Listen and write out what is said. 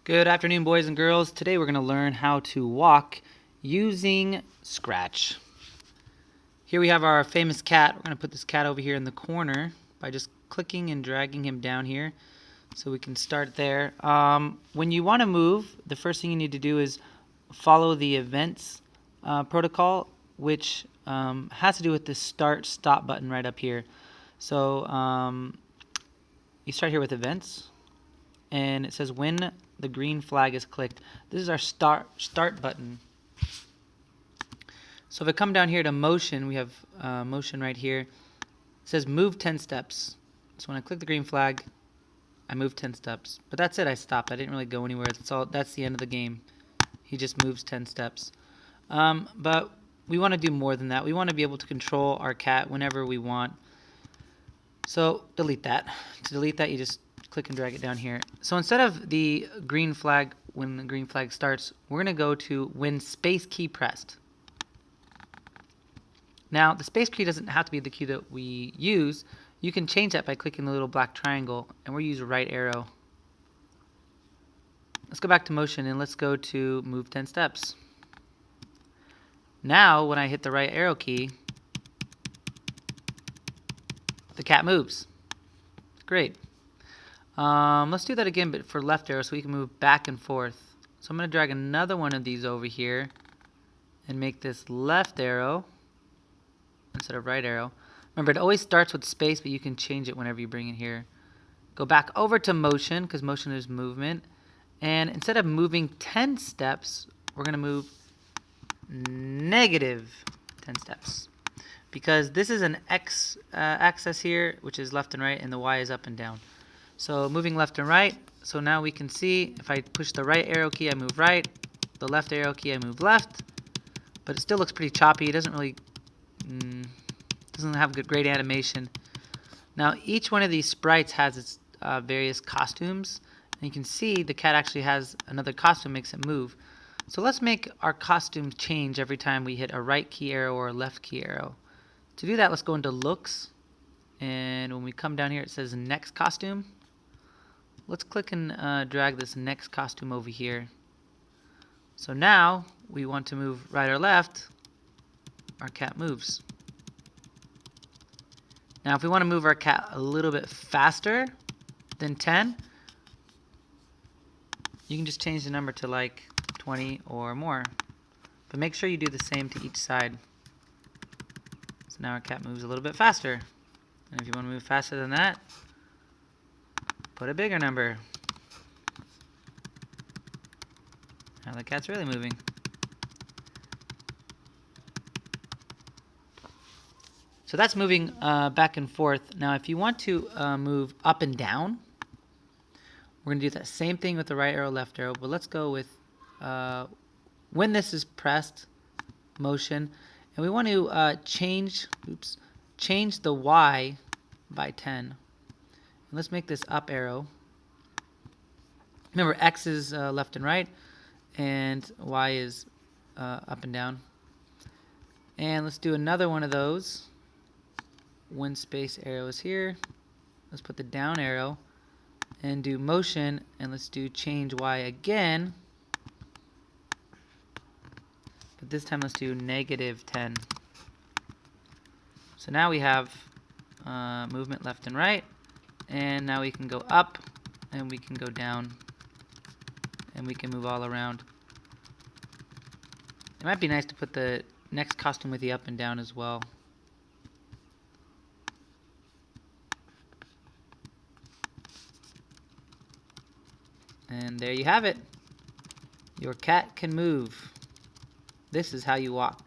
Good afternoon, boys and girls. Today we're going to learn how to walk using Scratch. Here we have our famous cat. We're going to put this cat over here in the corner by just clicking and dragging him down here. So we can start there. When you want to move, the first thing you need to do is follow the events protocol, which has to do with this start-stop button right up here. So you start here with events, and it says when the green flag is clicked. This is our start button. So if I come down here to motion, we have motion right here. It says move 10 steps. So when I click the green flag, I move 10 steps. But that's it, I stopped. I didn't really go anywhere. That's the end of the game. He just moves 10 steps. But we want to do more than that. We want to be able to control our cat whenever we want. So delete that. To delete that, you just click and drag it down here. So instead of the green flag, when the green flag starts, we're going to go to when space key pressed. Now, the space key doesn't have to be the key that we use. You can change that by clicking the little black triangle, and we'll use right arrow. Let's go back to motion, and let's go to move 10 steps. Now, when I hit the right arrow key, the cat moves. Great. Let's do that again, but for left arrow, so we can move back and forth. So I'm going to drag another one of these over here and make this left arrow instead of right arrow. Remember, it always starts with space, but you can change it whenever you bring it here. Go back over to motion, because motion is movement. And instead of moving 10 steps, we're going to move negative 10 steps. Because this is an X axis here, which is left and right, and the Y is up and down. So moving left and right, so now we can see if I push the right arrow key, I move right, the left arrow key, I move left, but it still looks pretty choppy. It doesn't really, doesn't have great animation. Now each one of these sprites has its various costumes, and you can see the cat actually has another costume, makes it move. So let's make our costume change every time we hit a right key arrow or a left key arrow. To do that, let's go into looks, and when we come down here it says next costume. Let's click and drag this next costume over here. So now we want to move right or left, our cat moves. Now if we want to move our cat a little bit faster than 10, you can just change the number to like 20 or more. But make sure you do the same to each side. So now our cat moves a little bit faster. And if you want to move faster than that, put a bigger number. Now the cat's really moving. So that's moving back and forth. Now if you want to move up and down, we're going to do that same thing with the right arrow, left arrow, but let's go with when this is pressed, motion, and we want to change the Y by 10. Let's make this up arrow. Remember, X is left and right, and Y is up and down. And let's do another one of those. When space arrow is here, let's put the down arrow and do motion, and let's do change Y again. But this time let's do negative 10. So now we have movement left and right. And now we can go up, and we can go down, and we can move all around. It might be nice to put the next costume with the up and down as well. And there you have it. Your cat can move. This is how you walk.